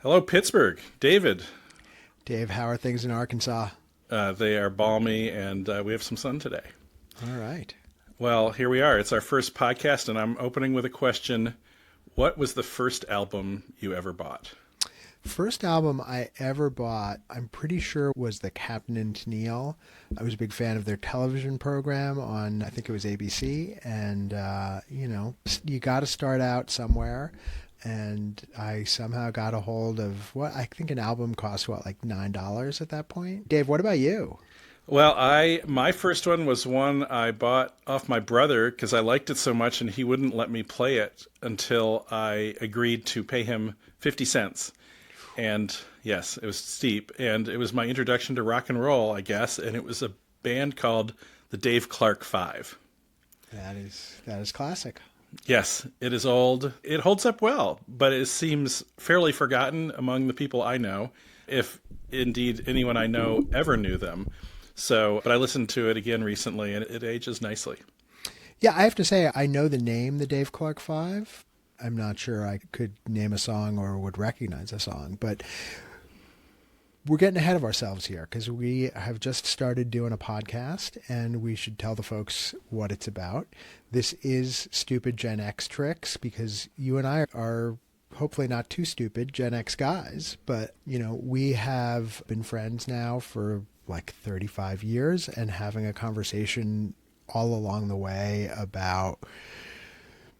Hello, Pittsburgh. David. Dave, how are things in Arkansas? They are balmy, and we have some sun today. All right. Well, here we are. It's our first podcast, and I'm opening with a question. What was the first album you ever bought? First album I ever bought, I'm pretty sure, was the Captain and Tennille. I was a big fan of their television program on, I think it was ABC. And, you got to start out somewhere. And I somehow got a hold of what I think an album cost, like $9 at that point. Dave, what about you? Well, my first one was one I bought off my brother because I liked it so much and he wouldn't let me play it until I agreed to pay him 50 cents. And yes, it was steep. And it was my introduction to rock and roll, I guess. And it was a band called the Dave Clark Five. That is classic. Yes, it is old. It holds up well, but it seems fairly forgotten among the people I know, if indeed anyone I know ever knew them. But I listened to it again recently, and it ages nicely. Yeah, I have to say, I know the name, the Dave Clark Five. I'm not sure I could name a song or would recognize a song, but we're getting ahead of ourselves here because we have just started doing a podcast and we should tell the folks what it's about. This is Stupid Gen X Tricks because you and I are hopefully not too stupid Gen X guys, but we have been friends now for like 35 years and having a conversation all along the way about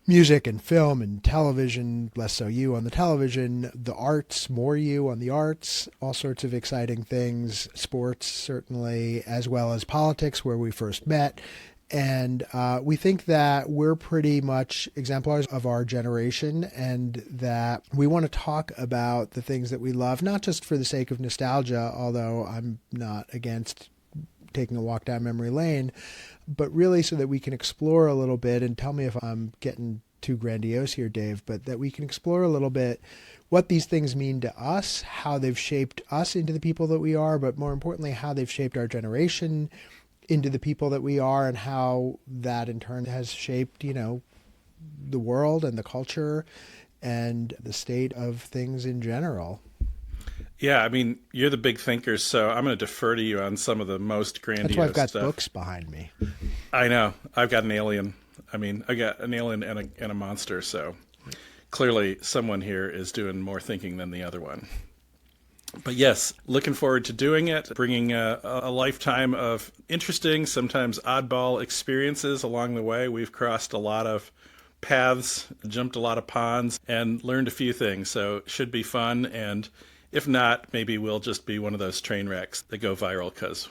music and film and television, less so you on the television, the arts, more you on the arts, all sorts of exciting things, sports certainly, as well as politics where we first met. And we think that we're pretty much exemplars of our generation and that we want to talk about the things that we love, not just for the sake of nostalgia, although I'm not against taking a walk down memory lane, but really so that we can explore a little bit, and tell me if I'm getting too grandiose here, Dave, but that we can explore a little bit what these things mean to us, how they've shaped us into the people that we are, but more importantly, how they've shaped our generation into the people that we are, and how that in turn has shaped, the world and the culture and the state of things in general. Yeah, I mean, you're the big thinkers, so I'm going to defer to you on some of the most grandiose That's why I've got stuff. books behind me. I know. I've got an alien. I got an alien and a monster, so clearly someone here is doing more thinking than the other one. But yes, looking forward to doing it, bringing a lifetime of interesting, sometimes oddball experiences along the way. We've crossed a lot of paths, jumped a lot of ponds, and learned a few things, so it should be fun. And if not, maybe we'll just be one of those train wrecks that go viral because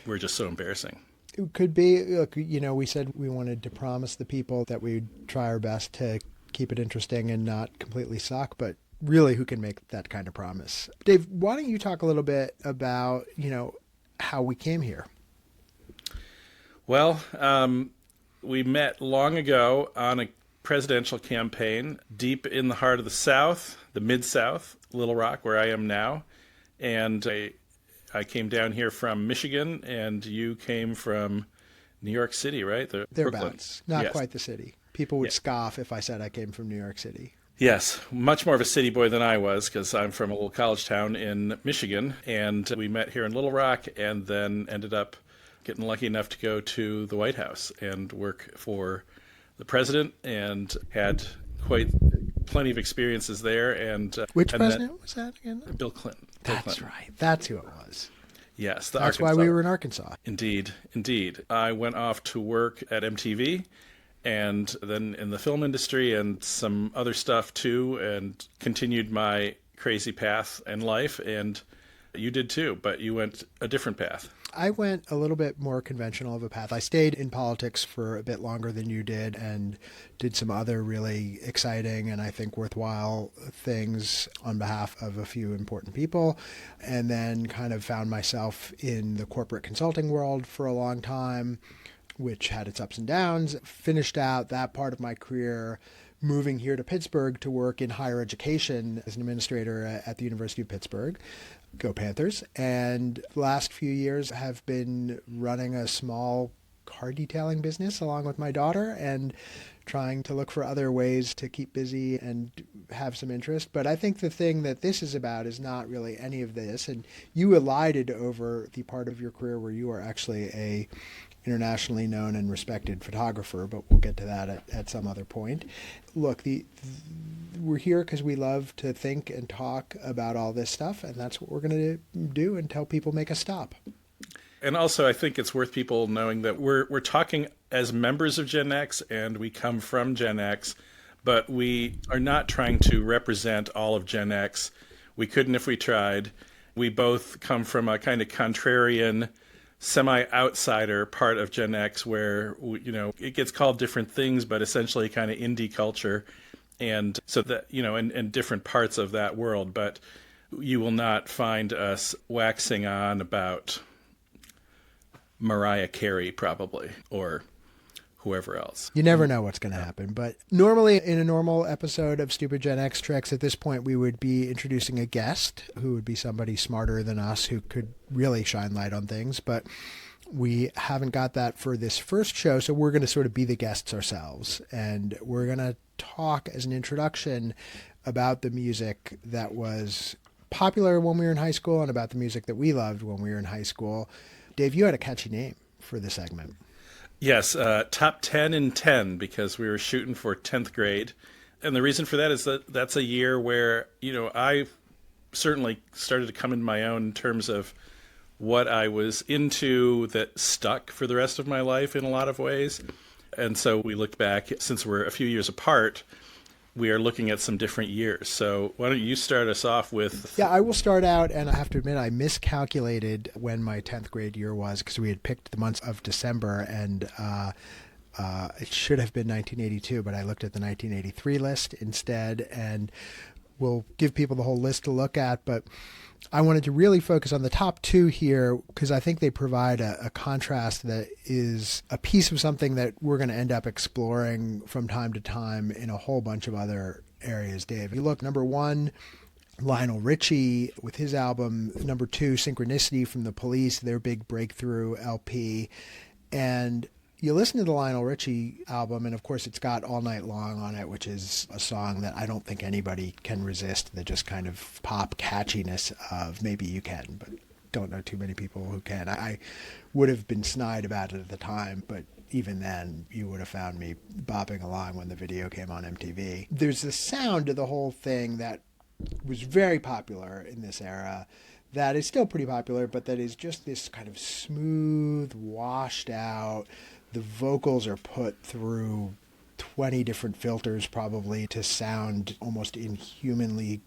we're just so embarrassing. It could be. Look, we said we wanted to promise the people that we'd try our best to keep it interesting and not completely suck, but really, who can make that kind of promise? Dave, why don't you talk a little bit about, how we came here? Well, we met long ago on a presidential campaign deep in the heart of the South, the Mid-South, Little Rock, where I am now. And I came down here from Michigan, and you came from New York City, right? Thereabouts. Not Yes. quite the city. People would scoff if I said I came from New York City. Yes, much more of a city boy than I was because I'm from a little college town in Michigan. And we met here in Little Rock and then ended up getting lucky enough to go to the White House and work for the president and had plenty of experiences there. And Which president was that again? Bill Clinton. That's right. That's who it was. Yes. That's why we were in Arkansas. Indeed. I went off to work at MTV and then in the film industry and some other stuff too, and continued my crazy path in life. And you did too, but you went a different path. I went a little bit more conventional of a path. I stayed in politics for a bit longer than you did and did some other really exciting and I think worthwhile things on behalf of a few important people, and then kind of found myself in the corporate consulting world for a long time, which had its ups and downs. Finished out that part of my career moving here to Pittsburgh to work in higher education as an administrator at the University of Pittsburgh. Go Panthers. And the last few years have been running a small car detailing business along with my daughter and trying to look for other ways to keep busy and have some interest. But I think the thing that this is about is not really any of this. And you elided over the part of your career where you are actually a internationally known and respected photographer, but we'll get to that at some other point. Look, we're here because we love to think and talk about all this stuff, and that's what we're going to do until people make us stop. And also, I think it's worth people knowing that we're talking as members of Gen X, and we come from Gen X, but we are not trying to represent all of Gen X. We couldn't if we tried. We both come from a kind of contrarian, semi-outsider part of Gen X where, it gets called different things, but essentially kind of indie culture. And so that, in different parts of that world. But you will not find us waxing on about Mariah Carey, probably, or whoever else. You never know what's going to happen. But normally in a normal episode of Stupid Gen X Tricks, at this point, we would be introducing a guest who would be somebody smarter than us who could really shine light on things. But we haven't got that for this first show, so we're going to sort of be the guests ourselves. And we're going to talk as an introduction about the music that was popular when we were in high school and about the music that we loved when we were in high school. Dave, you had a catchy name for the segment. Yes, top 10 in 10, because we were shooting for 10th grade. And the reason for that is that that's a year where, I certainly started to come into my own in terms of what I was into that stuck for the rest of my life in a lot of ways. And so we looked back, since we're a few years apart, we are looking at some different years. So why don't you start us off with... Yeah, I will start out, and I have to admit I miscalculated when my 10th grade year was, because we had picked the months of December, and it should have been 1982, but I looked at the 1983 list instead, and we'll give people the whole list to look at, but I wanted to really focus on the top two here because I think they provide a contrast that is a piece of something that we're going to end up exploring from time to time in a whole bunch of other areas, Dave. You look, number one, Lionel Richie with his album. Number two, Synchronicity from the Police, their big breakthrough LP. And you listen to the Lionel Richie album, and of course it's got All Night Long on it, which is a song that I don't think anybody can resist, the just kind of pop catchiness of. Maybe you can, but don't know too many people who can. I would have been snide about it at the time, but even then you would have found me bopping along when the video came on MTV. There's the sound of the whole thing that was very popular in this era, that is still pretty popular, but that is just this kind of smooth, washed out. The vocals are put through 20 different filters probably to sound almost inhumanly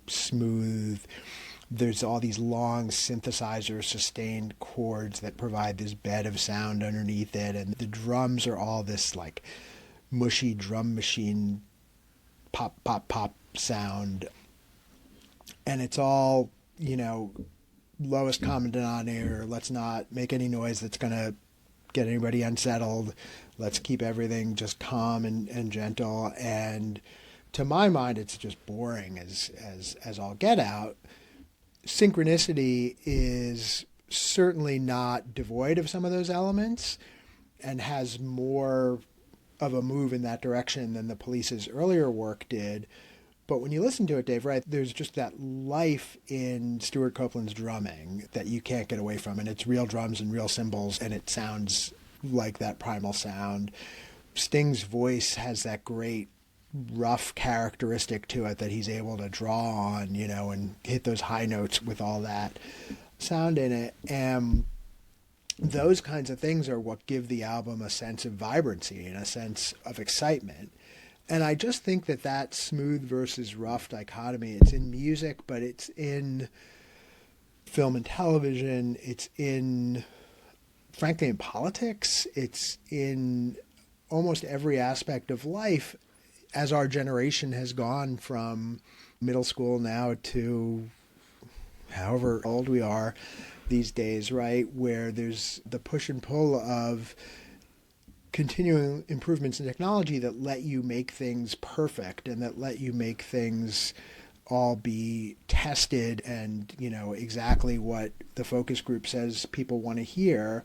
smooth. There's all these long synthesizer sustained chords that provide this bed of sound underneath it. And the drums are all this like mushy drum machine pop, pop, pop sound. And it's all, lowest common denominator. Let's not make any noise that's going to get anybody unsettled. Let's keep everything just calm and gentle. And to my mind, it's just boring as all get out. Synchronicity is certainly not devoid of some of those elements and has more of a move in that direction than the Police's earlier work did. But when you listen to it, Dave, right, there's just that life in Stuart Copeland's drumming that you can't get away from. And it's real drums and real cymbals, and it sounds like that primal sound. Sting's voice has that great rough characteristic to it that he's able to draw on, and hit those high notes with all that sound in it. And those kinds of things are what give the album a sense of vibrancy and a sense of excitement. And I just think that smooth versus rough dichotomy, it's in music, but it's in film and television. It's frankly, in politics. It's in almost every aspect of life as our generation has gone from middle school now to however old we are these days, right? Where there's the push and pull of continuing improvements in technology that let you make things perfect and that let you make things all be tested and, exactly what the focus group says people want to hear.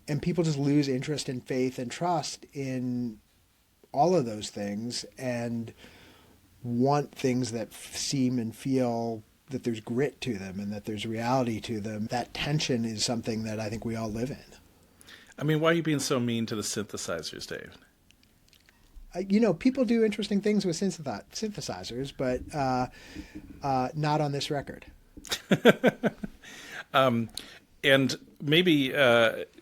And people just lose interest and faith and trust in all of those things and want things that seem and feel that there's grit to them and that there's reality to them. That tension is something that I think we all live in. I mean, why are you being so mean to the synthesizers, Dave? People do interesting things with synthesizers, but not on this record. And maybe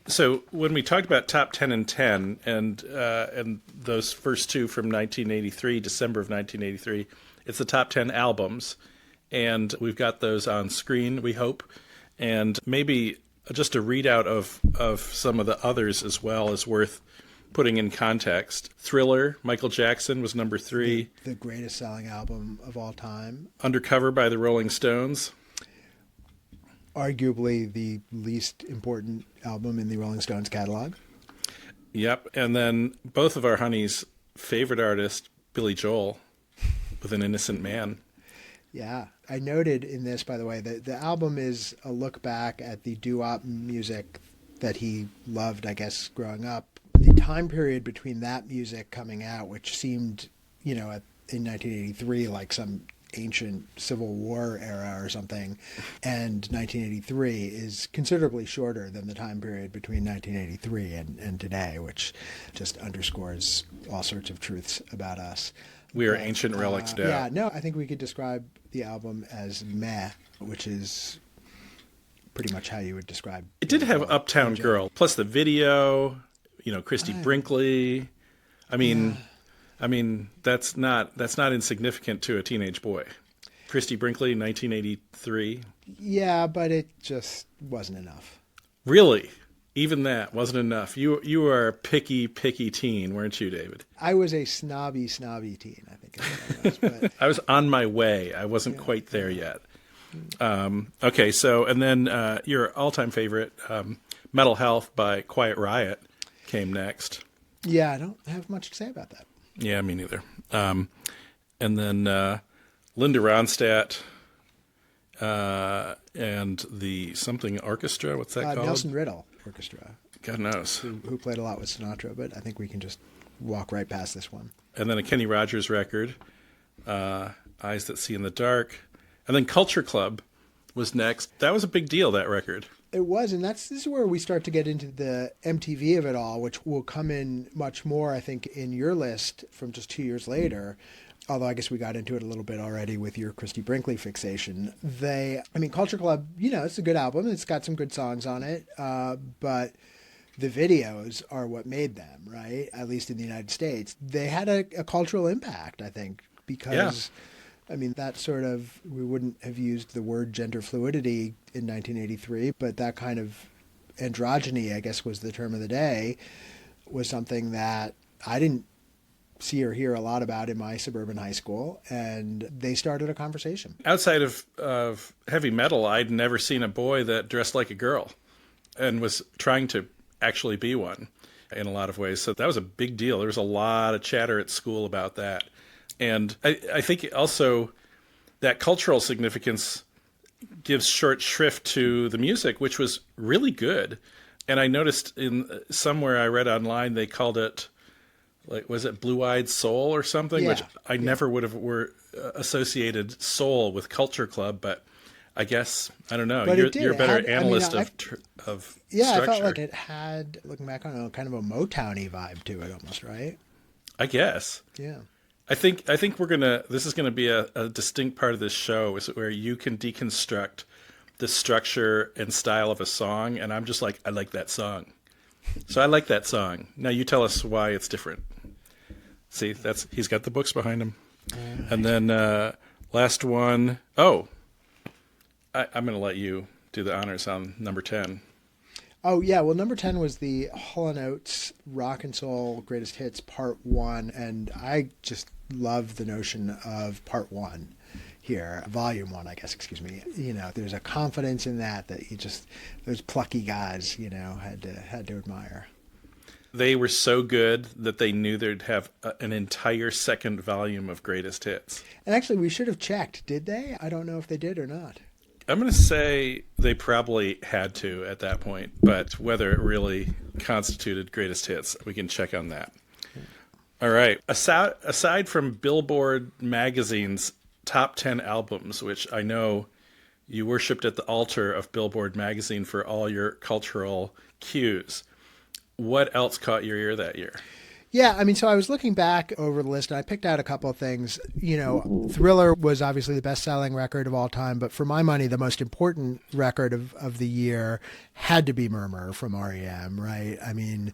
so when we talked about top 10 and 10 and those first two from 1983, December of 1983, it's the top 10 albums, and we've got those on screen, we hope, and maybe just a readout of some of the others as well is worth putting in context. Thriller, Michael Jackson, was number 3. The greatest selling album of all time. Undercover by the Rolling Stones. Arguably the least important album in the Rolling Stones catalog. Yep. And then both of our honeys' favorite artist, Billy Joel, with An Innocent Man. Yeah. I noted in this, by the way, that the album is a look back at the doo-wop music that he loved, I guess, growing up. The time period between that music coming out, which seemed, in 1983 like some ancient Civil War era or something, and 1983 is considerably shorter than the time period between 1983 and today, which just underscores all sorts of truths about us. We are ancient relics now. Yeah, no, I think we could describe the album as meh, which is pretty much how you would describe it. Did have Uptown Girl, plus the video, Christy Brinkley. I mean, that's not insignificant to a teenage boy. Christy Brinkley, 1983. Yeah, but it just wasn't enough. Really? Even that wasn't enough. You were a picky teen, weren't you, David? I was a snobby teen, I think. Is what I was, but... I was on my way. I wasn't quite there yet. Okay, so, and then your all-time favorite, Mental Health by Quiet Riot, came next. Yeah, I don't have much to say about that. Yeah, me neither. And then Linda Ronstadt and the something orchestra. What's that called? Nelson Riddle Orchestra. God knows. Who played a lot with Sinatra, but I think we can just walk right past this one. And then a Kenny Rogers record, Eyes That See in the Dark. And then Culture Club was next. That was a big deal, that record. It was, and this is where we start to get into the MTV of it all, which will come in much more, I think, in your list from just 2 years later. Although I guess we got into it a little bit already with your Christy Brinkley fixation. Culture Club, it's a good album. It's got some good songs on it, but the videos are what made them, right? At least in the United States. They had a cultural impact, I think, because... Yeah. That sort of, we wouldn't have used the word gender fluidity in 1983, but that kind of androgyny, I guess was the term of the day, was something that I didn't see or hear a lot about in my suburban high school, and they started a conversation. Outside of heavy metal, I'd never seen a boy that dressed like a girl and was trying to actually be one in a lot of ways. So that was a big deal. There was a lot of chatter at school about that. And I think also that cultural significance gives short shrift to the music, which was really good. And I noticed in somewhere I read online, they called it, was it Blue-Eyed Soul or something? Yeah. Which I never would have associated soul with Culture Club, but I guess, I don't know. You're a better analyst of structure. Yeah, I felt like it had, looking back on it, kind of a Motown-y vibe to it almost, right? I guess. Yeah. I think this is gonna be a distinct part of this show, is where you can deconstruct the structure and style of a song, and I'm just like, I like that song. So I like that song. Now you tell us why it's different. See, he's got the books behind him. Right. And then last one, I'm gonna let you do the honors on number 10. Oh, yeah. Well, number 10 was the Hall & Oates Rock and Soul Greatest Hits Part 1. And I just love the notion of Part 1 here. Volume 1, I guess, excuse me. There's a confidence in that those plucky guys, had to admire. They were so good that they knew they'd have an entire second volume of Greatest Hits. And actually, we should have checked. Did they? I don't know if they did or not. I'm going to say they probably had to at that point, but whether it really constituted greatest hits, we can check on that. All right. Aside from Billboard magazine's top 10 albums, which I know you worshipped at the altar of Billboard magazine for all your cultural cues, what else caught your ear that year? Yeah, I mean, so I was looking back over the list and I picked out a couple of things. You know, Thriller was obviously the best-selling record of all time, but for my money, the most important record of the year had to be Murmur from R.E.M., right? I mean,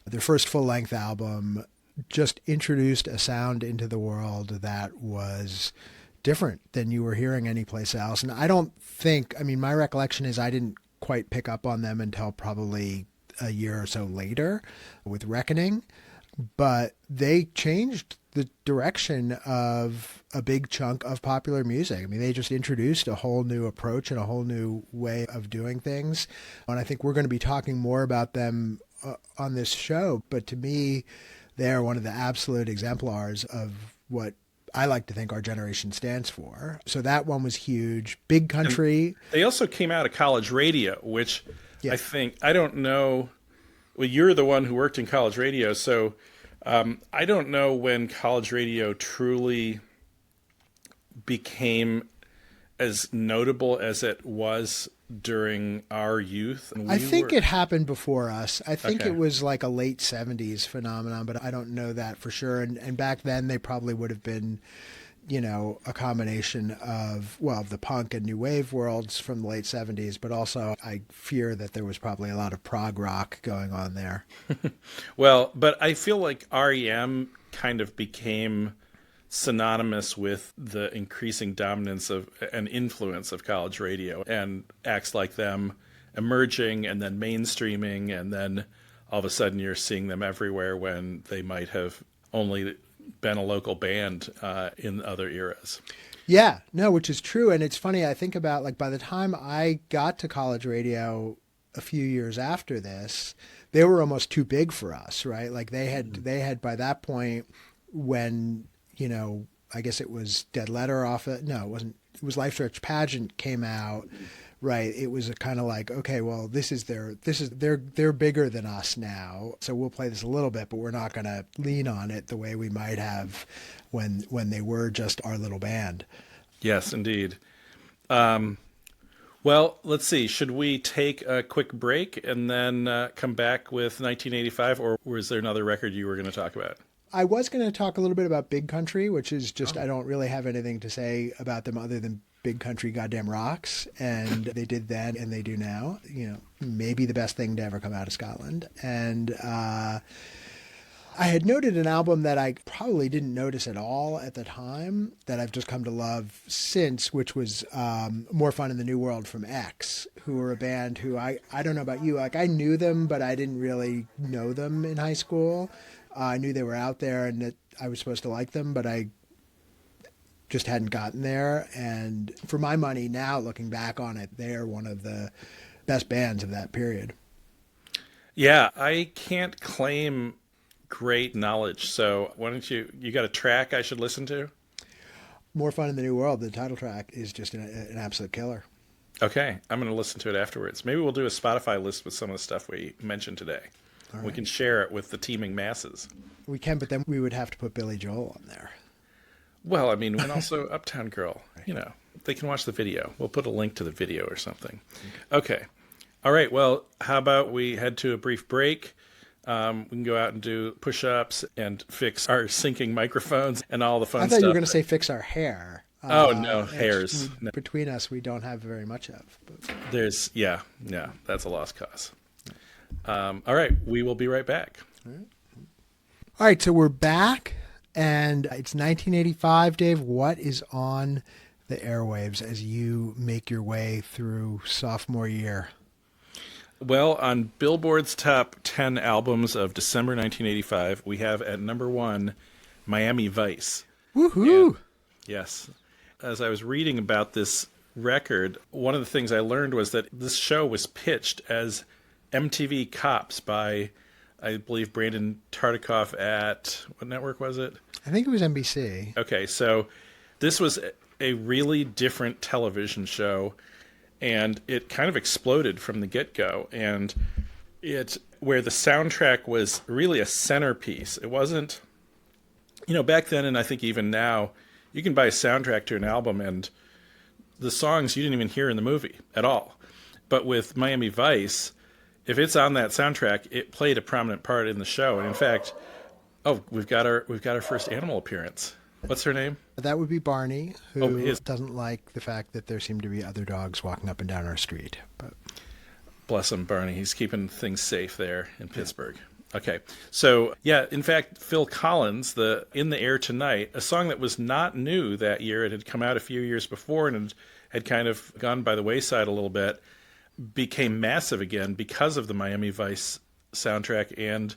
their first full-length album just introduced a sound into the world that was different than you were hearing anyplace else. And I don't think, I mean, my recollection is I didn't quite pick up on them until probably a year or so later with Reckoning. But they changed the direction of a big chunk of popular music. I mean, they just introduced a whole new approach and a whole new way of doing things. And I think we're going to be talking more about them on this show. But to me, they're one of the absolute exemplars of what I like to think our generation stands for. So that one was huge. Big Country. And they also came out of college radio, which Yeah. I don't know. Well, you're the one who worked in college radio, so I don't know when college radio truly became as notable as it was during our youth. And I think it happened before us. I think Okay. it was like a late 70s phenomenon, but I don't know that for sure. And back then they probably would have been, you know, a combination of, well, the punk and new wave worlds from the late 70s, but also I fear that there was probably a lot of prog rock going on there. Well, but I feel like REM kind of became synonymous with the increasing dominance of and influence of college radio and acts like them emerging and then mainstreaming, and then all of a sudden you're seeing them everywhere when they might have only been a local band in other eras. Yeah, no, which is true. And it's funny, I think about like by the time I got to college radio a few years after this, they were almost too big for us, right? Like they had by that point when, you know, I guess it was Dead Letter off it. No, it wasn't. It was Life Stretch Pageant came out, right? It was a kind of like, okay, well, they're bigger than us now, so we'll play this a little bit, but we're not going to lean on it the way we might have when they were just our little band. Yes, indeed. Well, let's see. Should we take a quick break and then come back with 1985, or was there another record you were going to talk about? I was going to talk a little bit about Big Country, which is just, I don't really have anything to say about them other than Big Country goddamn rocks. And they did then and they do now. You know, maybe the best thing to ever come out of Scotland. And I had noted an album that I probably didn't notice at all at the time that I've just come to love since, which was More Fun in the New World from X, who were a band who I don't know about you, like I knew them, but I didn't really know them in high school. I knew they were out there and that I was supposed to like them, but I just hadn't gotten there. And for my money now, looking back on it, they're one of the best bands of that period. Yeah, I can't claim great knowledge, so why don't you got a track I should listen to? More Fun in the New World, the title track, is just an absolute killer. Okay, I'm going to listen to it afterwards. Maybe we'll do a Spotify list with some of the stuff we mentioned today. All We right. can share it with the teeming masses. We can, but then we would have to put Billy Joel on there. Well, I mean, and also Uptown Girl, you know, they can watch the video. We'll put a link to the video or something. Okay. All right, well, how about we head to a brief break? We can go out and do push-ups and fix our syncing microphones and all the fun I stuff. thought you were going to say fix our hair. Oh, no, hairs. No. Between us, we don't have very much of. But... There's, yeah, that's a lost cause. All right, we will be right back. All right, so we're back, and it's 1985. Dave, what is on the airwaves as you make your way through sophomore year? Well, on Billboard's top 10 albums of December 1985, we have at number 1, Miami Vice. Woohoo! And, yes. As I was reading about this record, one of the things I learned was that this show was pitched as MTV Cops by, I believe, Brandon Tartikoff at, what network was it? I think it was NBC. Okay, so this was a really different television show. and it kind of exploded from the get-go. And it where the soundtrack was really a centerpiece. It wasn't, back then, and I think even now, you can buy a soundtrack to an album and the songs you didn't even hear in the movie at all. But with Miami Vice, if it's on that soundtrack, it played a prominent part in the show. And in fact, we've got our first animal appearance. What's her name? That would be Barney, who his. doesn't like the fact that there seem to be other dogs walking up and down our street. But bless him, Barney. He's keeping things safe there in Pittsburgh. Okay. So, yeah, in fact, Phil Collins, the In the Air Tonight, a song that was not new that year. It had come out a few years before and had kind of gone by the wayside a little bit, became massive again because of the Miami Vice soundtrack. And,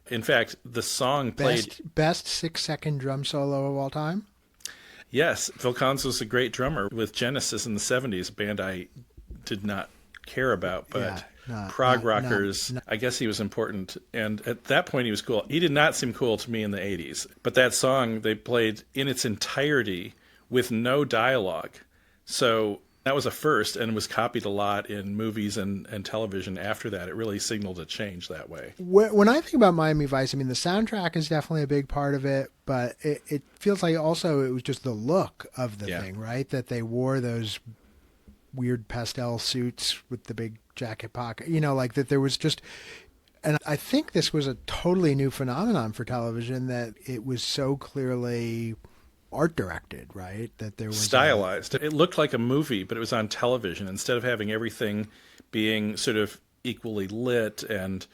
in fact, the song played... Best 6-second drum solo of all time? Yes. Phil Collins was a great drummer with Genesis in the 70s, a band I did not care about, but prog rockers, I guess he was important. And at that point, he was cool. He did not seem cool to me in the 80s. But that song they played in its entirety with no dialogue. So that was a first and was copied a lot in movies and television after that. It really signaled a change that way. When I think about Miami Vice, I mean, the soundtrack is definitely a big part of it, but it feels like also it was just the look of the thing, right? That they wore those weird pastel suits with the big jacket pocket, like that there was just, and I think this was a totally new phenomenon for television, that it was so clearly art directed, right? That there was stylized. It looked like a movie, but it was on television. Instead of having everything being sort of equally lit and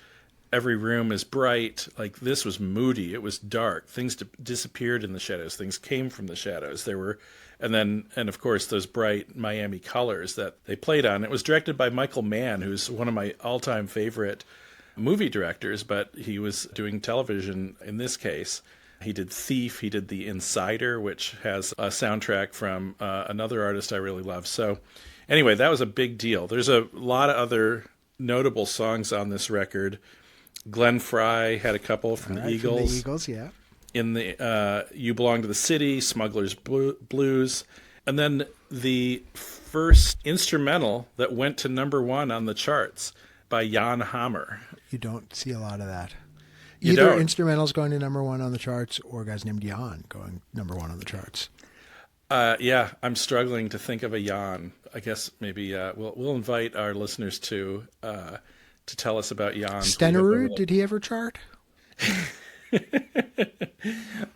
every room is bright, like this was moody. It was dark. Things disappeared in the shadows. Things came from the shadows. And of course, those bright Miami colors that they played on. It was directed by Michael Mann, who's one of my all-time favorite movie directors, but he was doing television in this case. He did Thief. He did The Insider, which has a soundtrack from another artist I really love. So anyway, that was a big deal. There's a lot of other notable songs on this record. Glenn Frey had a couple from the Eagles. From the Eagles, yeah. In the You Belong to the City, Smuggler's Blues. And then the first instrumental that went to #1 on the charts by Jan Hammer. You don't see a lot of that. You Either don't. instrumentals going to #1 on the charts or guys named Jan going #1 on the charts. Yeah, I'm struggling to think of a Jan. I guess maybe we'll invite our listeners to tell us about Jan. Stenerud, did he ever chart?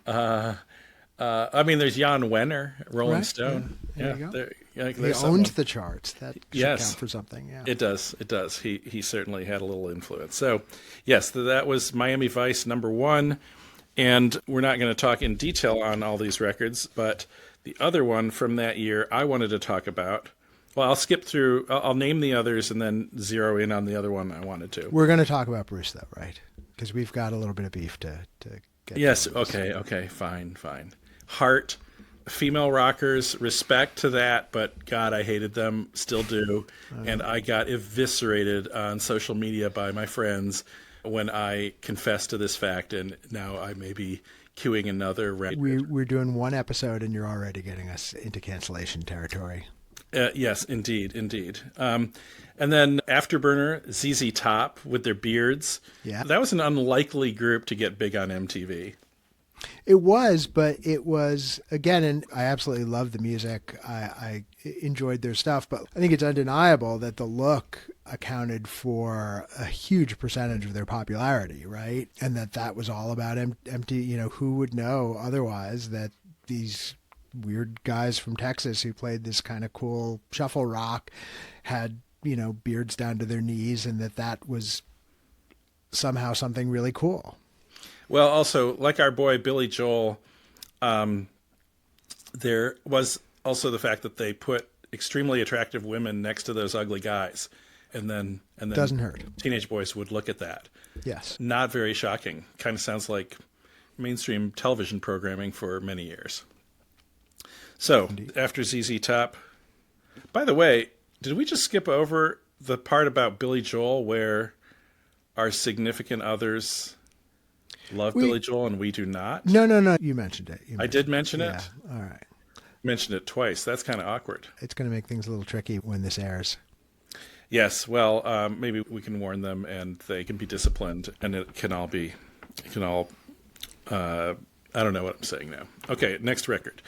I mean, there's Jan Wenner, Rolling Stone. Yeah, there you go. He there's owned the charts. That should Yes. count for something. Yeah, It does. He certainly had a little influence. So, yes, that was Miami Vice #1. And we're not going to talk in detail on all these records, but the other one from that year I wanted to talk about. Well, I'll skip through. I'll name the others and then zero in on the other one I wanted to. We're going to talk about Bruce, though, right? Because we've got a little bit of beef to get. Yes. to Okay. Fine. Heart, female rockers, respect to that, but God, I hated them, still do. And I got eviscerated on social media by my friends when I confessed to this fact, and now I may be queuing another rant. We're doing one episode, and you're already getting us into cancellation territory. Yes, indeed. And then Afterburner, ZZ Top with their beards. Yeah. That was an unlikely group to get big on MTV. It was, but it was, again, and I absolutely love the music. I enjoyed their stuff, but I think it's undeniable that the look accounted for a huge percentage of their popularity, right? And that was all about empty, who would know otherwise that these weird guys from Texas who played this kind of cool shuffle rock had, beards down to their knees, and that was somehow something really cool. Well, also, like our boy Billy Joel, there was also the fact that they put extremely attractive women next to those ugly guys. And then doesn't hurt. Teenage boys would look at that. Yes. Not very shocking. Kind of sounds like mainstream television programming for many years. So, after ZZ Top, by the way, did we just skip over the part about Billy Joel where our significant others love Billy Joel and we do not? No. You mentioned it. I did mention it? Yeah. All right. mentioned it twice. That's kind of awkward. It's going to make things a little tricky when this airs. Yes, well, maybe we can warn them, and they can be disciplined, and it can all. I don't know what I'm saying now. Okay, next record,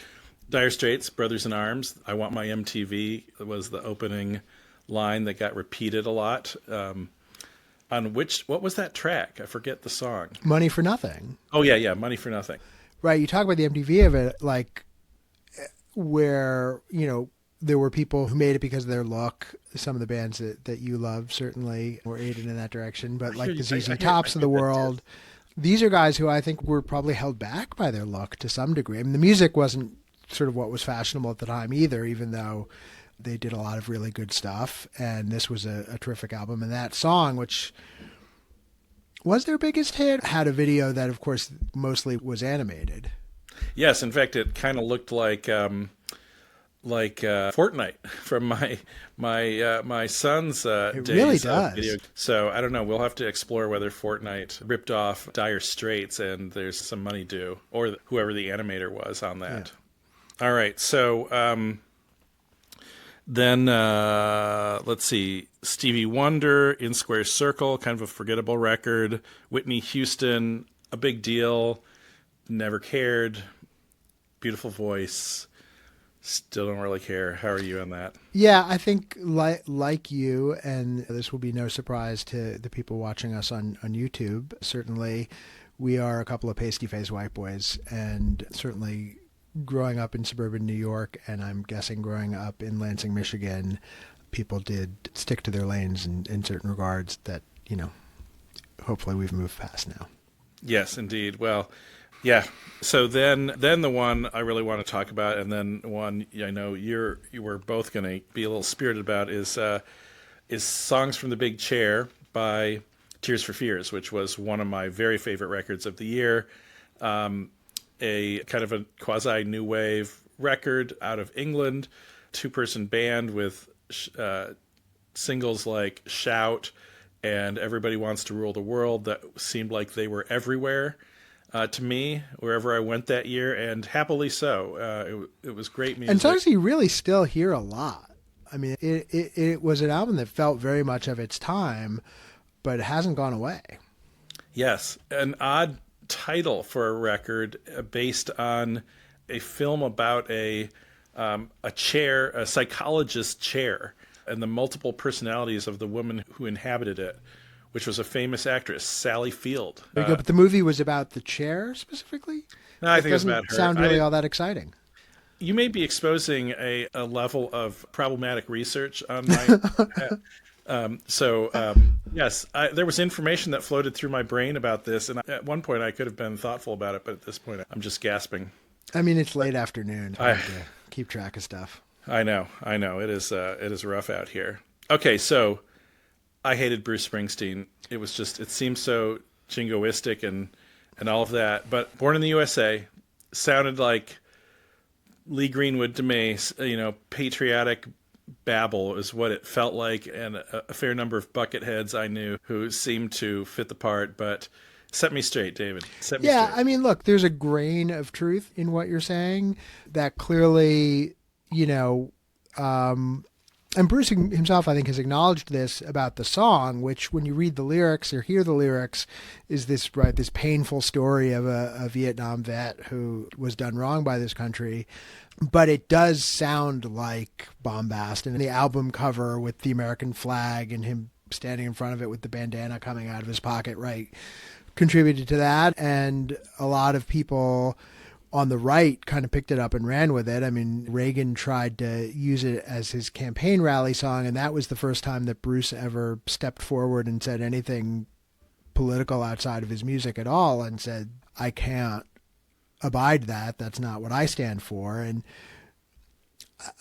Dire Straits, "Brothers in Arms." "I Want My MTV" was the opening line that got repeated a lot. What was that track? I forget the song. Money for Nothing. Oh yeah, "Money for Nothing." Right, you talk about the MTV of it, like where, there were people who made it because of their look. Some of the bands that you love certainly were aided in that direction, but like the ZZ Tops of the world, these are guys who I think were probably held back by their look to some degree. I mean, the music wasn't sort of what was fashionable at the time either, even though they did a lot of really good stuff, and this was a terrific album. And that song, which was their biggest hit, had a video that, of course, mostly was animated. Yes, in fact, it kind of looked like Fortnite from my son's It days really of does. video. So I don't know. We'll have to explore whether Fortnite ripped off Dire Straits and there's some money due, or whoever the animator was on that. Yeah. All right. So then let's see. Stevie Wonder, "In Square Circle," kind of a forgettable record. Whitney Houston, "A Big Deal," never cared. Beautiful voice. Still don't really care. How are you on that? Yeah, I think like you, and this will be no surprise to the people watching us on YouTube, certainly we are a couple of pasty-faced white boys, and certainly growing up in suburban New York, and I'm guessing growing up in Lansing, Michigan, people did stick to their lanes in certain regards that, hopefully we've moved past now. Yes, indeed. Well, yeah. So then the one I really want to talk about, and then one I know you were both going to be a little spirited about, is "Songs from the Big Chair" by Tears for Fears, which was one of my very favorite records of the year. A kind of a quasi new wave record out of England, two-person band with singles like "Shout" and "Everybody Wants to Rule the World" that seemed like they were everywhere. To me, wherever I went that year, and happily so. It was great music. And songs you really still hear a lot. I mean, it was an album that felt very much of its time, but it hasn't gone away. Yes, an odd title for a record based on a film about a chair, a psychologist's chair, and the multiple personalities of the woman who inhabited it, which was a famous actress, Sally Field. There you go. But the movie was about the chair specifically? No, I think it was about her. Doesn't sound really all that exciting. You may be exposing a level of problematic research on my... yes, there was information that floated through my brain about this, and at one point I could have been thoughtful about it, but at this point I'm just gasping. I mean, it's late afternoon. I have to keep track of stuff. I know. It is rough out here. Okay, so... I hated Bruce Springsteen. It seemed so jingoistic and all of that. But Born in the U.S.A. sounded like Lee Greenwood to me. Patriotic babble is what it felt like, and a fair number of bucketheads I knew who seemed to fit the part. But set me straight, David. Set me straight. I mean, look, there's a grain of truth in what you're saying that clearly, and Bruce himself, I think, has acknowledged this about the song, which when you read the lyrics or hear the lyrics is this painful story of a Vietnam vet who was done wrong by this country. But it does sound like bombast. And the album cover with the American flag and him standing in front of it with the bandana coming out of his pocket, right, contributed to that. And a lot of people on the right kind of picked it up and ran with it. I mean, Reagan tried to use it as his campaign rally song, and that was the first time that Bruce ever stepped forward and said anything political outside of his music at all, and said, I can't abide that. That's not what I stand for. And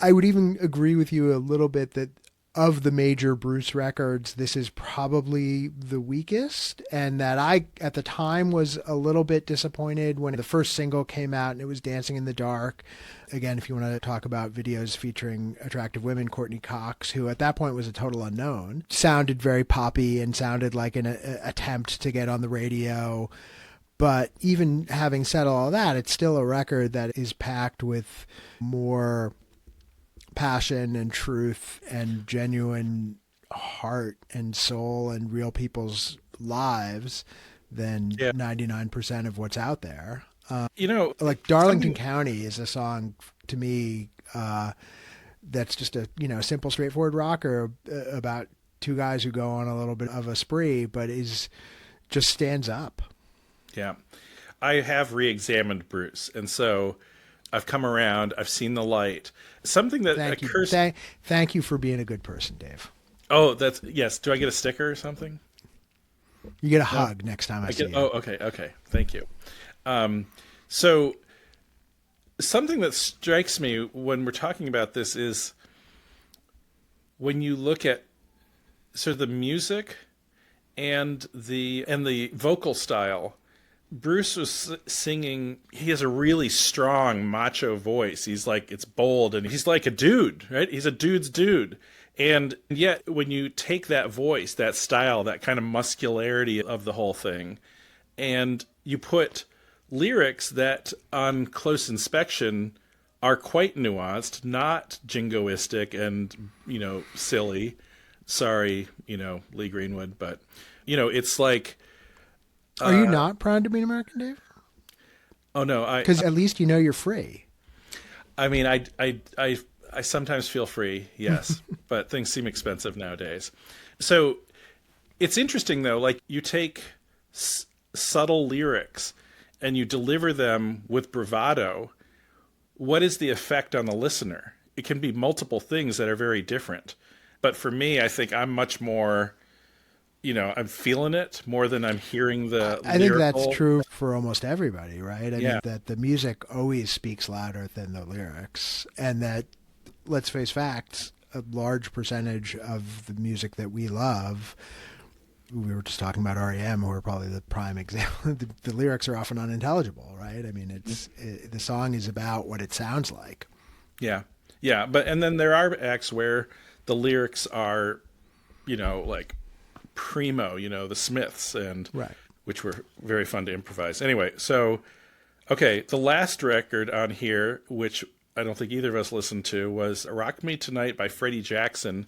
I would even agree with you a little bit that of the major Bruce records, this is probably the weakest, and that I, at the time, was a little bit disappointed when the first single came out and it was Dancing in the Dark. Again, if you want to talk about videos featuring attractive women, Courtney Cox, who at that point was a total unknown, sounded very poppy and sounded like an attempt to get on the radio. But even having said all that, it's still a record that is packed with more passion and truth and genuine heart and soul and real people's lives than 99% of what's out there. Like Darlington County is a song to me that's just a simple, straightforward rocker about two guys who go on a little bit of a spree, but just stands up. Yeah, I have re-examined Bruce, and so I've come around. I've seen the light. Something that occurs. Thank you for being a good person, Dave. Oh, yes. Do I get a sticker or something? You get a hug next time I see you. Oh, okay. Thank you. So something that strikes me when we're talking about this is when you look at sort of the music and the vocal style. Bruce was singing. He has a really strong macho voice. He's like, it's bold, and he's like a dude, right? He's a dude's dude. And yet when you take that voice, that style, that kind of muscularity of the whole thing, and you put lyrics that on close inspection are quite nuanced, not jingoistic and, silly. Sorry, Lee Greenwood, but, it's like... Are you not proud to be an American, Dave? Oh, no. Because at least you're free. I mean, I sometimes feel free, yes, but things seem expensive nowadays. So it's interesting, though, like you take subtle lyrics and you deliver them with bravado. What is the effect on the listener? It can be multiple things that are very different. But for me, I think I'm much more... I'm feeling it more than I'm hearing the I think that's true for almost everybody, right? I mean, that the music always speaks louder than the lyrics. And that, let's face facts, a large percentage of the music that we love, we were just talking about R.E.M., who are probably the prime example, the lyrics are often unintelligible, right? I mean, the song is about what it sounds like. Yeah. And then there are acts where the lyrics are, like... primo, the Smiths, and right, which were very fun to improvise. Anyway, so the last record on here, which I don't think either of us listened to, was "Rock Me Tonight" by Freddie Jackson.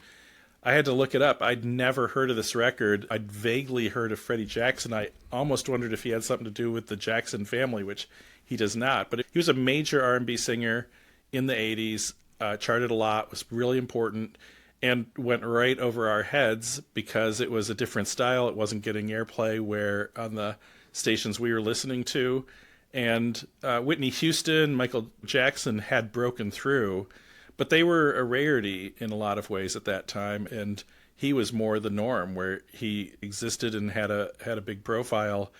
I had to look it up. I'd never heard of this record. I'd vaguely heard of Freddie Jackson. I almost wondered if he had something to do with the Jackson family, which he does not. But he was a major R&B singer in the 80s, charted a lot, was really important, and went right over our heads because it was a different style. It wasn't getting airplay where on the stations we were listening to. And Whitney Houston, Michael Jackson had broken through, but they were a rarity in a lot of ways at that time. And he was more the norm, where he existed and had a big profile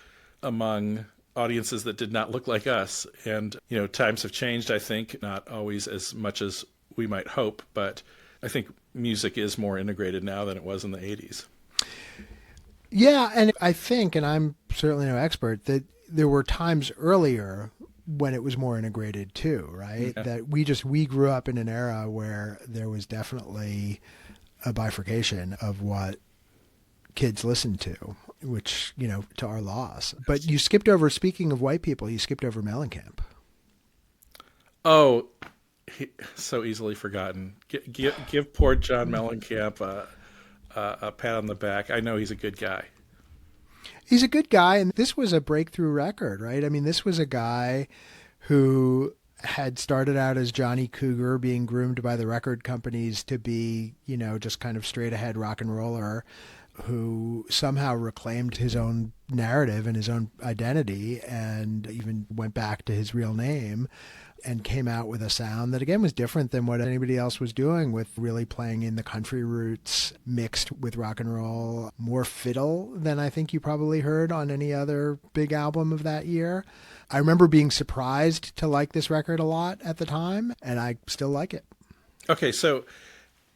among audiences that did not look like us. And, times have changed, I think, not always as much as we might hope, but I think music is more integrated now than it was in the 80s. Yeah, and I think, and I'm certainly no expert, that there were times earlier when it was more integrated too, right? Yeah. That we grew up in an era where there was definitely a bifurcation of what kids listened to, which, to our loss. But you skipped over, speaking of white people, you skipped over Mellencamp. Oh, so easily forgotten. Give poor John Mellencamp a pat on the back. I know he's a good guy. He's a good guy, and this was a breakthrough record, right? I mean, this was a guy who had started out as Johnny Cougar, being groomed by the record companies to be, just kind of straight ahead rock and roller, who somehow reclaimed his own narrative and his own identity and even went back to his real name and came out with a sound that, again, was different than what anybody else was doing, with really playing in the country roots mixed with rock and roll, more fiddle than I think you probably heard on any other big album of that year. I remember being surprised to like this record a lot at the time, and I still like it. Okay, so,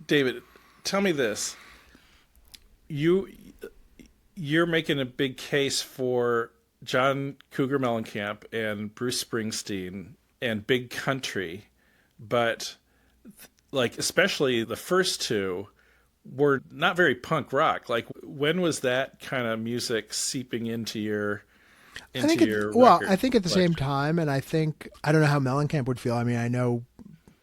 David, tell me this. You're making a big case for John Cougar Mellencamp and Bruce Springsteen and big country, but like especially the first two were not very punk rock. Like, when was that kind of music seeping into your I think into your well, record I think at the same collection? time, and I don't know how Mellencamp would feel. I mean, I know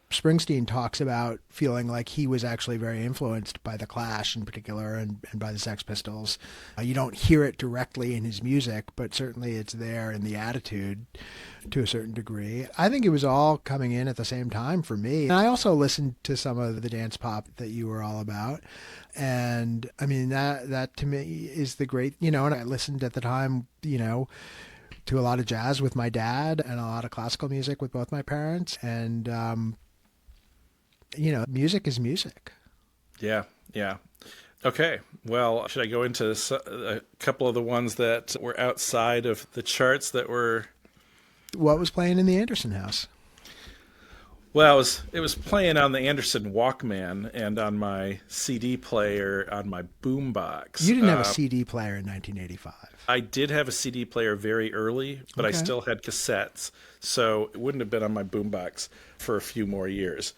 Springsteen talks about feeling like he was actually very influenced by the Clash in particular and by the Sex Pistols. You don't hear it directly in his music, but certainly it's there in the attitude to a certain degree. I think it was all coming in at the same time for me. And I also listened to some of the dance pop that you were all about. And I mean, that to me is the great, and I listened at the time, to a lot of jazz with my dad and a lot of classical music with both my parents. And, music is music. Yeah, yeah. Okay, well, should I go into a couple of the ones that were outside of the charts that were... What was playing in the Anderson house? Well, it was playing on the Anderson Walkman and on my CD player on my boombox. You didn't have a CD player in 1985. I did have a CD player very early, but I Okay. still had cassettes, so it wouldn't have been on my boombox for a few more years.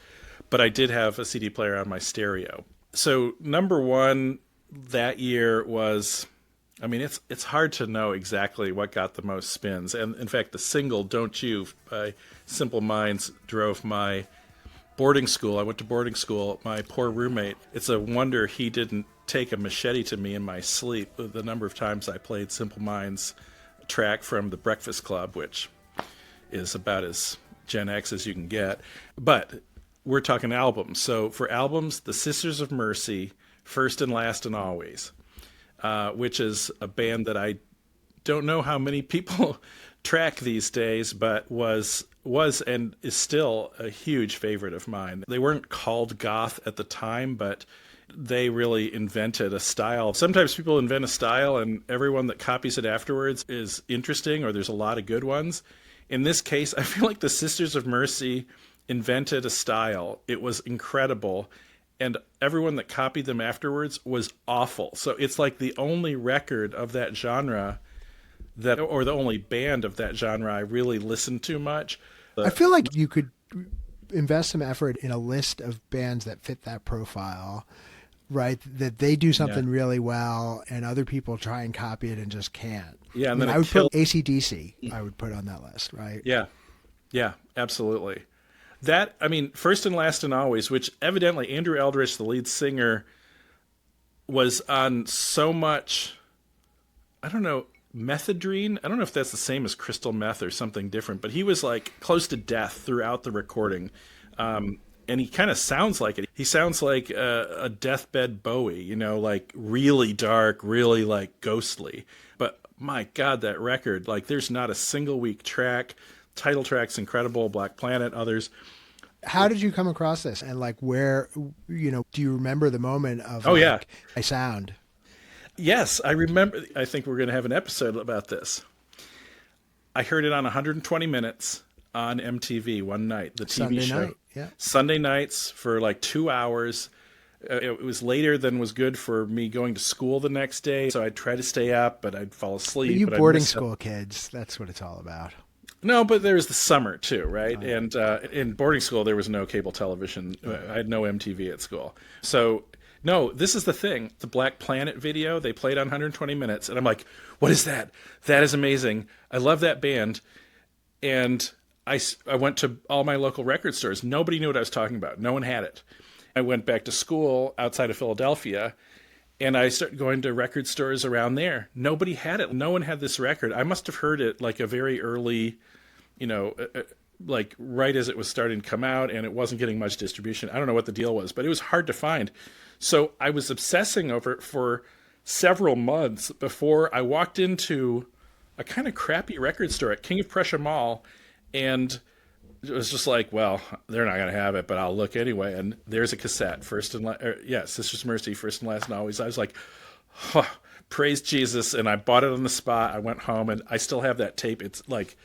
But I did have a CD player on my stereo. So number one that year was, I mean, it's hard to know exactly what got the most spins. And in fact, the single "Don't You" by Simple Minds drove my boarding school. I went to boarding school. My poor roommate, it's a wonder he didn't take a machete to me in my sleep the number of times I played Simple Minds track from The Breakfast Club, which is about as Gen X as you can get. But we're talking albums. So for albums, The Sisters of Mercy, First and Last and Always, which is a band that I don't know how many people track these days, but was and is still a huge favorite of mine. They weren't called goth at the time, but they really invented a style. Sometimes people invent a style and everyone that copies it afterwards is interesting, or there's a lot of good ones. In this case, I feel like the Sisters of Mercy invented a style. It was incredible. And everyone that copied them afterwards was awful. So it's like the only record of that genre or the only band of that genre I really listened to much. I feel like you could invest some effort in a list of bands that fit that profile, right? That they do something really well and other people try and copy it and just can't. Yeah, and I mean, then I would put AC/DC, I would put on that list, right? Yeah, yeah, absolutely. That, I mean, First and Last and Always, which evidently Andrew Eldritch, the lead singer, was on so much, I don't know, methadone. I don't know if that's the same as crystal meth or something different, but he was like close to death throughout the recording. And he kind of sounds like it. He sounds like a deathbed Bowie, like really dark, really like ghostly. But my God, that record, like there's not a single weak track. Title track's incredible, Black Planet, others. How did you come across this? And like where, do you remember the moment of Yeah. I sound? Yes, I remember. I think we're going to have an episode about this. I heard it on 120 Minutes on MTV one night, the TV Sunday show. night, yeah. Sunday nights for like 2 hours. It was later than was good for me going to school the next day, so I'd try to stay up, but I'd fall asleep. You but I'd boarding miss school kids, that's what it's all about. No, but there was the summer too, right? And in boarding school, there was no cable television. I had no MTV at school. So, no, this is the thing. The Black Planet video, they played on 120 Minutes. And I'm like, what is that? That is amazing. I love that band. And I went to all my local record stores. Nobody knew what I was talking about. No one had it. I went back to school outside of Philadelphia, and I started going to record stores around there. Nobody had it. No one had this record. I must have heard it like a very early, like right as it was starting to come out, and it wasn't getting much distribution. I don't know what the deal was, but it was hard to find. So I was obsessing over it for several months before I walked into a kind of crappy record store at King of Prussia Mall, and it was just like, well, they're not going to have it, but I'll look anyway. And there's a cassette, Sisters Mercy, First and Last and Always. I was like, oh, praise Jesus. And I bought it on the spot. I went home and I still have that tape. It's like,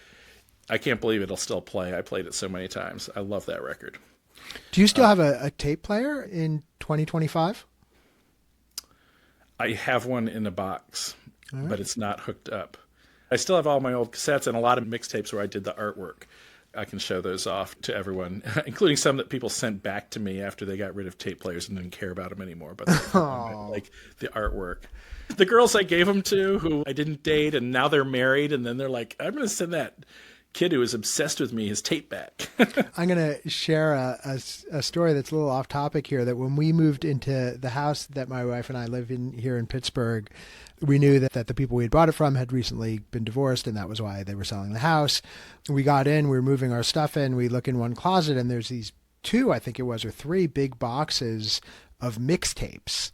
I can't believe it'll still play. I played it so many times. I love that record. Do you still have a tape player in 2025? I have one in a box, but it's not hooked up. I still have all my old cassettes and a lot of mixtapes where I did the artwork. I can show those off to everyone, including some that people sent back to me after they got rid of tape players and didn't care about them anymore. But like the artwork, the girls I gave them to who I didn't date, and now they're married, and then they're like, I'm going to send that kid who was obsessed with me his tape back. I'm going to share a story that's a little off topic here, that when we moved into the house that my wife and I live in here in Pittsburgh, we knew that the people we had bought it from had recently been divorced, and that was why they were selling the house. We got in, we were moving our stuff in, we look in one closet, and there's these two, I think it was, or three big boxes of mixtapes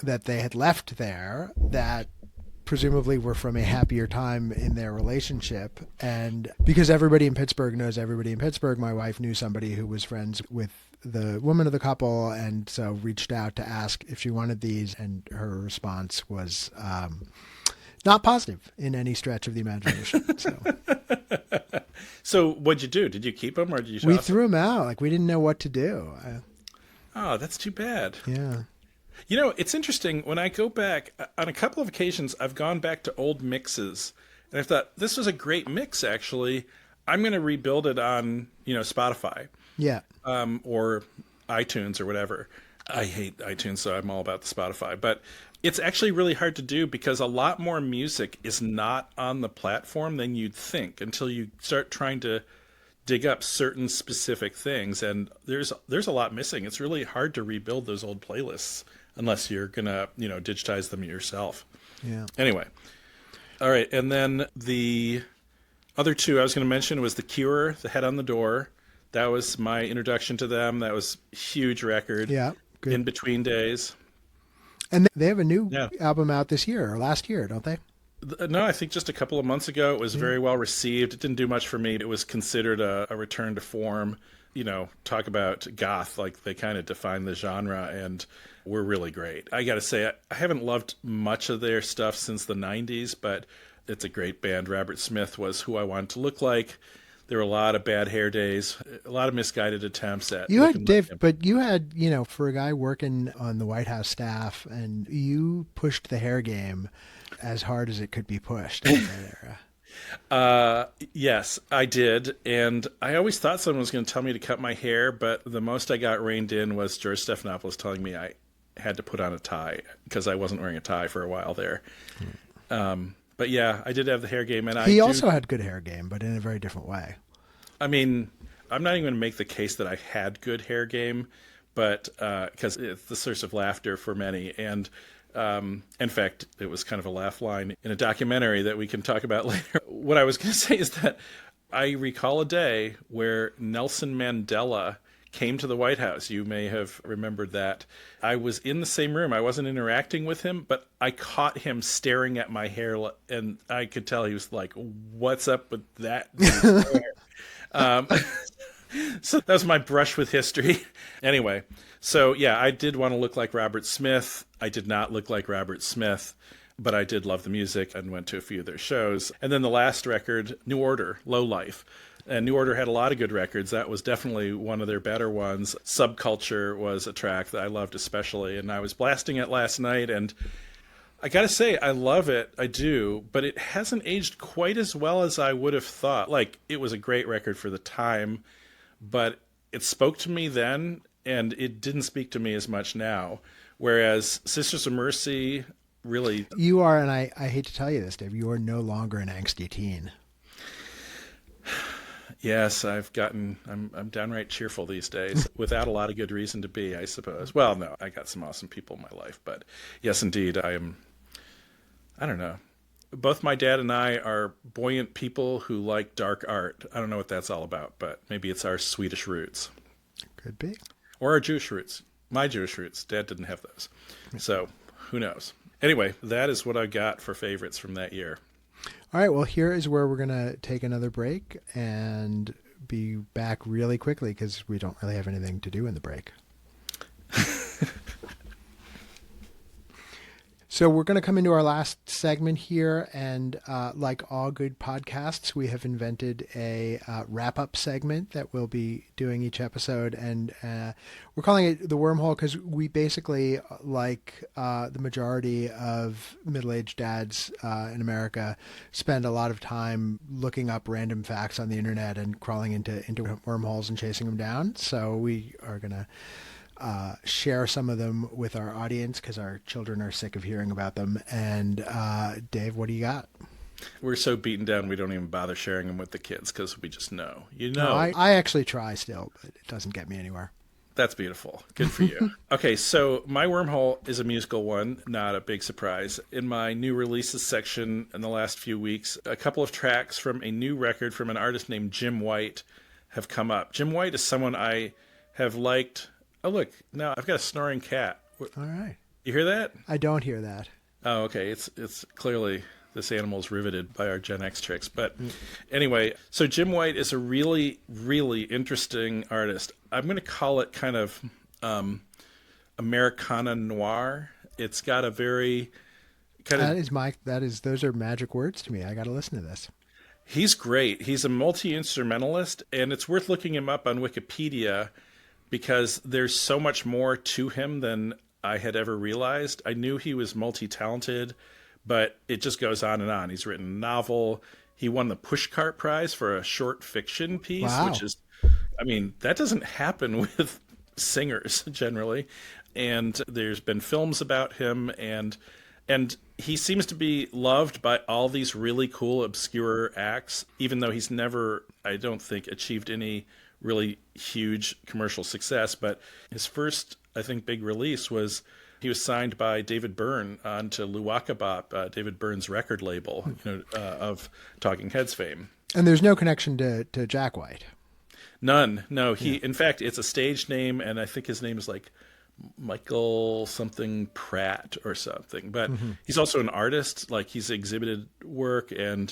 that they had left there that presumably were from a happier time in their relationship. And because everybody in Pittsburgh knows everybody in Pittsburgh, my wife knew somebody who was friends with the woman of the couple, and so reached out to ask if she wanted these, and her response was not positive in any stretch of the imagination. So what'd you do? Did you keep them, or did you? We threw them out. Like, we didn't know what to do. Oh, that's too bad. Yeah. You know, it's interesting. When I go back, on a couple of occasions, I've gone back to old mixes, and I thought, this was a great mix, actually. I'm going to rebuild it on, Spotify. Yeah. Or iTunes or whatever. I hate iTunes, so I'm all about the Spotify. But it's actually really hard to do because a lot more music is not on the platform than you'd think until you start trying to dig up certain specific things. And there's a lot missing. It's really hard to rebuild those old playlists unless you're going to, digitize them yourself. Yeah. Anyway. All right. And then the other two I was going to mention was The Cure, The Head on the Door. That was my introduction to them. That was a huge record. Yeah. Good. In Between Days. And they have a new album out this year or last year, don't they? No, I think just a couple of months ago. It was very well received. It didn't do much for me. It was considered a return to form. Talk about goth, like they kind of define the genre, and were really great. I got to say, I haven't loved much of their stuff since the 90s, but it's a great band. Robert Smith was who I wanted to look like. There were a lot of bad hair days, a lot of misguided attempts at. You had Dave, but you had, for a guy working on the White House staff, and you pushed the hair game as hard as it could be pushed in that era. Yes, I did. And I always thought someone was going to tell me to cut my hair, but the most I got reined in was George Stephanopoulos telling me I had to put on a tie because I wasn't wearing a tie for a while there. But yeah, I did have the hair game. And he also had good hair game, but in a very different way. I mean, I'm not even going to make the case that I had good hair game, but because it's the source of laughter for many. And in fact, it was kind of a laugh line in a documentary that we can talk about later. What I was going to say is that I recall a day where Nelson Mandela came to the White House. You may have remembered that. I was in the same room. I wasn't interacting with him, but I caught him staring at my hair, and I could tell he was like, what's up with that? So that was my brush with history. Anyway, so yeah, I did want to look like Robert Smith. I did not look like Robert Smith, but I did love the music and went to a few of their shows. And then the last record, New Order, Low Life. And New Order had a lot of good records. That was definitely one of their better ones. Subculture was a track that I loved especially, and I was blasting it last night, and I gotta say, I love it. I do, but it hasn't aged quite as well as I would have thought. Like, it was a great record for the time, but it spoke to me then, and it didn't speak to me as much now. Whereas Sisters of Mercy really... You are, and I hate to tell you this, Dave, you are no longer an angsty teen. Yes, I'm downright cheerful these days, without a lot of good reason to be, I suppose. Well, no, I got some awesome people in my life, but yes, indeed, I don't know. Both my dad and I are buoyant people who like dark art. I don't know what that's all about, but maybe it's our Swedish roots. Could be. Or our Jewish roots. My Jewish roots. Dad didn't have those. So, who knows? Anyway, that is what I got for favorites from that year. All right, well, here is where we're going to take another break and be back really quickly because we don't really have anything to do in the break. So we're going to come into our last segment here, and like all good podcasts, we have invented a wrap-up segment that we'll be doing each episode, and we're calling it the Wormhole because we basically, like the majority of middle-aged dads in America, spend a lot of time looking up random facts on the internet and crawling into wormholes and chasing them down. So we are going to share some of them with our audience because our children are sick of hearing about them. And Dave, what do you got? We're so beaten down we don't even bother sharing them with the kids because we just know. No, I actually try still, but it doesn't get me anywhere. That's beautiful. Good for you. Okay, so my wormhole is a musical one, not a big surprise. In my new releases section in the last few weeks, a couple of tracks from a new record from an artist named Jim White have come up. Jim White is someone I have liked. Oh, look, now I've got a snoring cat. All right. You hear that? I don't hear that. Oh, okay. It's clearly this animal's riveted by our Gen X tricks. But anyway, so Jim White is a really, really interesting artist. I'm going to call it kind of Americana noir. It's got a very kind of... Those are magic words to me. I got to listen to this. He's great. He's a multi-instrumentalist, and it's worth looking him up on Wikipedia because there's so much more to him than I had ever realized. I knew he was multi-talented, but it just goes on and on. He's written a novel. He won the Pushcart Prize for a short fiction piece, wow. Which is, I mean, that doesn't happen with singers generally. And there's been films about him, and he seems to be loved by all these really cool, obscure acts, even though he's never, I don't think, achieved any really huge commercial success. But his first, I think, big release was he was signed by David Byrne onto Luwaka Bop, David Byrne's record label, of Talking Heads fame. And there's no connection to Jack White. None. No, in fact, it's a stage name, and I think his name is like Michael something Pratt or something. But he's also an artist. Like, he's exhibited work, and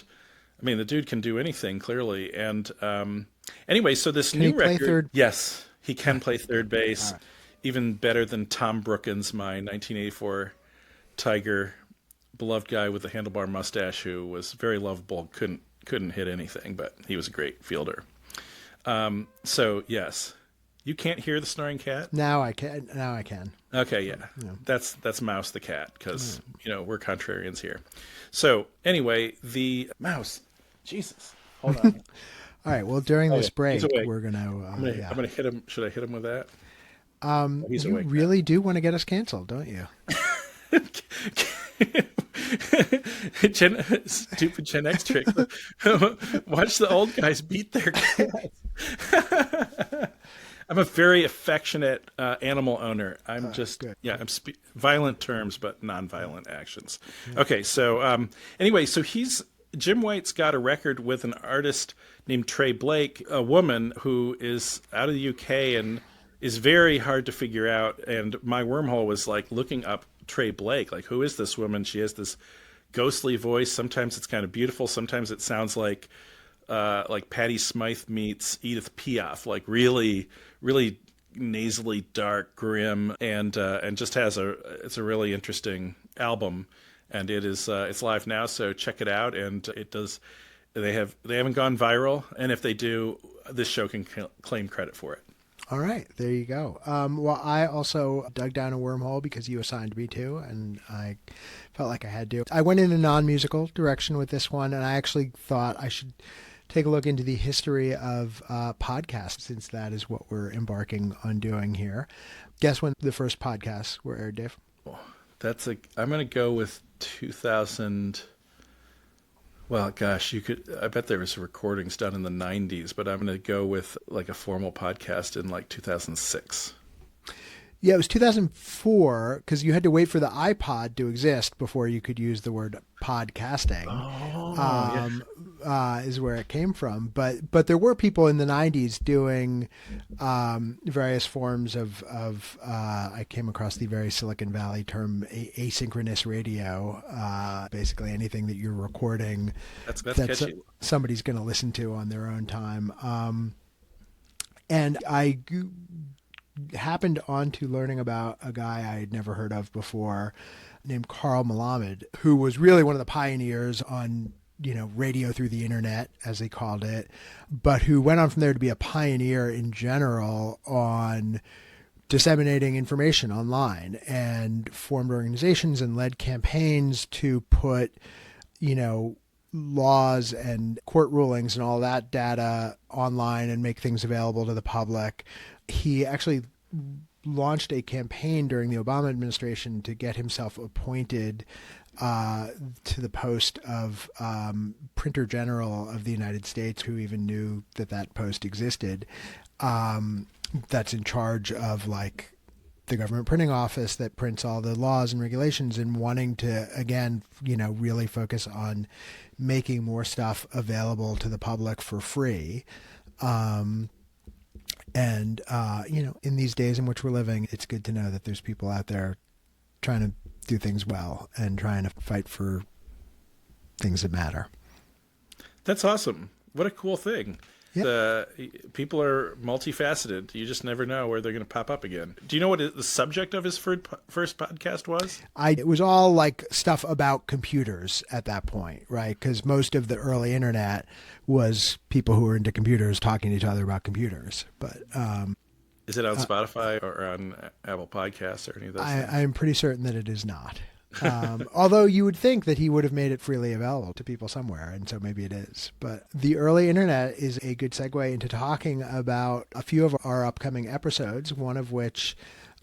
I mean, the dude can do anything, clearly. And anyway, so this new record... play third? Yes, he can play third bass. Right. Even better than Tom Brookins, my 1984 Tiger, beloved guy with a handlebar mustache who was very lovable, couldn't hit anything, but he was a great fielder. So, yes. You can't hear the snoring cat? Now I can. Okay, yeah. That's Mouse the cat, because, we're contrarians here. So, anyway, the Mouse. Jesus. Hold on. All right, well, during this break, we're going to... I'm going to hit him. Should I hit him with that? He's awake really now. Do want to get us canceled, don't you? Stupid Gen X trick. Watch the old guys beat their cats. I'm a very affectionate animal owner. I'm violent terms, but non-violent actions. Okay, so anyway, so Jim White's got a record with an artist named Trey Blake, a woman who is out of the UK and is very hard to figure out. And my wormhole was like looking up Trey Blake. Like, who is this woman? She has this ghostly voice. Sometimes it's kind of beautiful. Sometimes it sounds like Patti Smythe meets Edith Piaf, like really, really nasally dark, grim, and just it's a really interesting album. And it's live now, so check it out. And it does. They haven't gone viral, and if they do, this show can claim credit for it. All right, there you go. Well, I also dug down a wormhole because you assigned me to, and I felt like I had to. I went in a non-musical direction with this one, and I actually thought I should take a look into the history of podcasts, since that is what we're embarking on doing here. Guess when the first podcasts were aired, Dave? I'm going to go with 2000. Well, gosh, I bet there was recordings done in the 90s, but I'm going to go with like a formal podcast in like 2006. Yeah, it was 2004 because you had to wait for the iPod to exist before you could use the word podcasting. Is where it came from. But there were people in the 90s doing various forms of I came across the very Silicon Valley term asynchronous radio. Basically anything that you're recording that somebody's going to listen to on their own time. And I happened on to learning about a guy I had never heard of before named Carl Malamed, who was really one of the pioneers on, radio through the internet, as they called it, but who went on from there to be a pioneer in general on disseminating information online, and formed organizations and led campaigns to put, laws and court rulings and all that data online and make things available to the public. He actually launched a campaign during the Obama administration to get himself appointed to the post of Printer General of the United States. Who even knew that post existed? That's in charge of the government printing office that prints all the laws and regulations, and wanting to, again, really focus on making more stuff available to the public for free. In these days in which we're living, it's good to know that there's people out there trying to do things well and trying to fight for things that matter. That's awesome. What a cool thing. Yep. The people are multifaceted. You just never know where they're going to pop up again. Do you know what the subject of his first podcast was? It was all stuff about computers at that point, right? Because most of the early internet was people who were into computers talking to each other about computers. But is it on Spotify or on Apple Podcasts or any of those things? I'm pretty certain that it is not. Although you would think that he would have made it freely available to people somewhere, and so maybe it is. But the early internet is a good segue into talking about a few of our upcoming episodes, one of which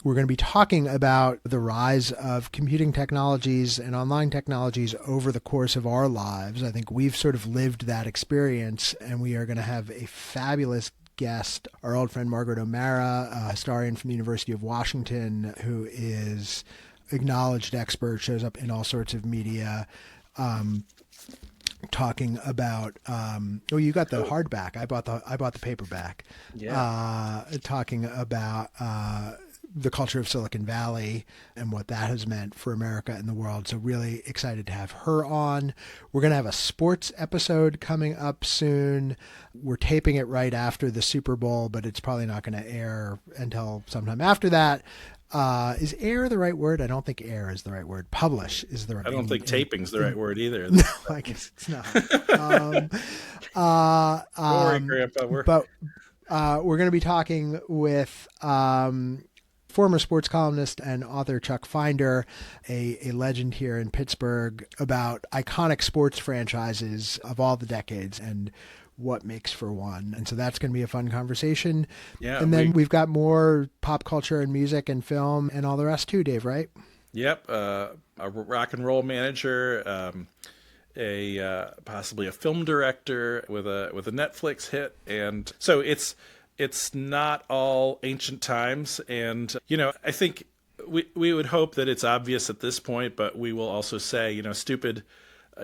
we're going to be talking about the rise of computing technologies and online technologies over the course of our lives. I think we've sort of lived that experience, and we are going to have a fabulous guest, our old friend Margaret O'Mara, a historian from the University of Washington, who is acknowledged expert, shows up in all sorts of media, talking about you got the hardback, I bought the paperback. Talking about the culture of Silicon Valley and what that has meant for America and the world. So really excited to have her on. We're going to have a sports episode coming up soon. We're taping it right after the Super Bowl, but it's probably not going to air until sometime after that. Is air the right word? I don't think air is the right word. Publish is the right word. I don't think taping's the right word either. No, I guess it's not. Don't worry, Grandpa. But we're going to be talking with former sports columnist and author Chuck Finder, a legend here in Pittsburgh, about iconic sports franchises of all the decades and what makes for one. And so that's going to be a fun conversation. Yeah. And then we've got more pop culture and music and film and all the rest too, Dave, right? Yep. A rock and roll manager, possibly a film director with a Netflix hit. And so it's not all ancient times. And, I think we would hope that it's obvious at this point, but we will also say, stupid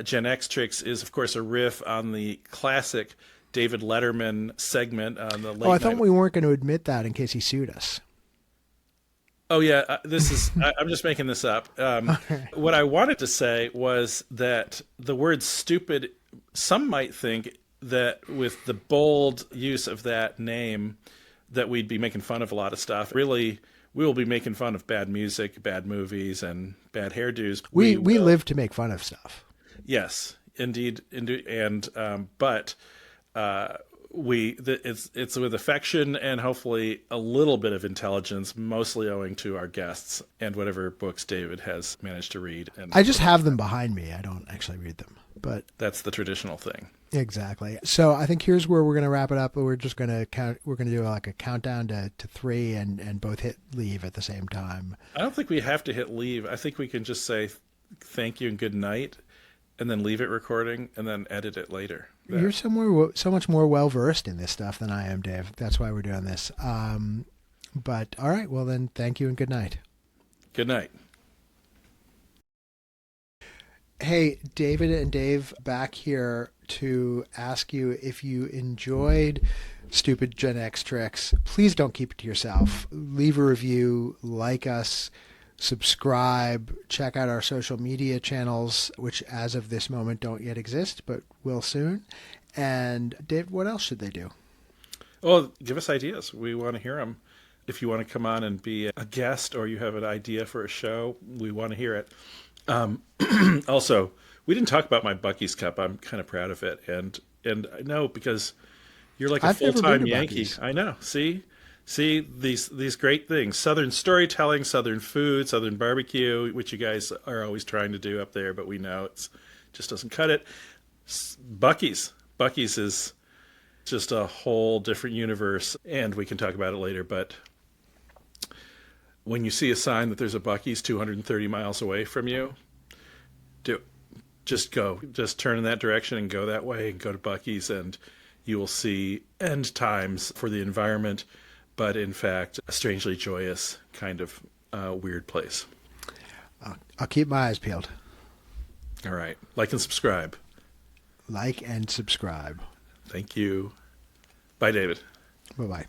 Gen X Tricks is, of course, a riff on the classic David Letterman segment on the late I thought we weren't going to admit that in case he sued us. Oh, yeah. This is I'm just making this up. Okay. What I wanted to say was that the word stupid, some might think that with the bold use of that name that we'd be making fun of a lot of stuff. Really, we will be making fun of bad music, bad movies, and bad hairdos. We live to make fun of stuff. Yes, indeed, and but it's with affection and hopefully a little bit of intelligence, mostly owing to our guests and whatever books David has managed to read. And I just have them behind me. I don't actually read them, but that's the traditional thing. Exactly. So I think here's where we're going to wrap it up. We're just going to count. We're going to do a countdown to 3 and both hit leave at the same time. I don't think we have to hit leave. I think we can just say thank you and good night, and then leave it recording, and then edit it later. There. You're so much more well-versed in this stuff than I am, Dave. That's why we're doing this. But all right, well then, thank you and good night. Good night. Hey, David and Dave back here to ask you if you enjoyed Stupid Gen X Tricks. Please don't keep it to yourself. Leave a review, like us, subscribe, check out our social media channels, which as of this moment don't yet exist, but will soon. And Dave, what else should they do? Well, give us ideas. We want to hear them. If you want to come on and be a guest or you have an idea for a show, we want to hear it. Also, we didn't talk about my Buc-ee's cup. I'm kind of proud of it, and I know because you're like a I've never been full-time to Yankee. Buc-ee's. I know. See these great things: Southern storytelling, Southern food, Southern barbecue, which you guys are always trying to do up there, but we know it's just doesn't cut it. Buc-ee's is just a whole different universe, and we can talk about it later. But when you see a sign that there's a Buc-ee's 230 miles away from you, do just go, just turn in that direction and go that way and go to Buc-ee's, and you will see end times for the environment, but in fact, a strangely joyous kind of weird place. I'll keep my eyes peeled. All right. Like and subscribe. Like and subscribe. Thank you. Bye, David. Bye-bye.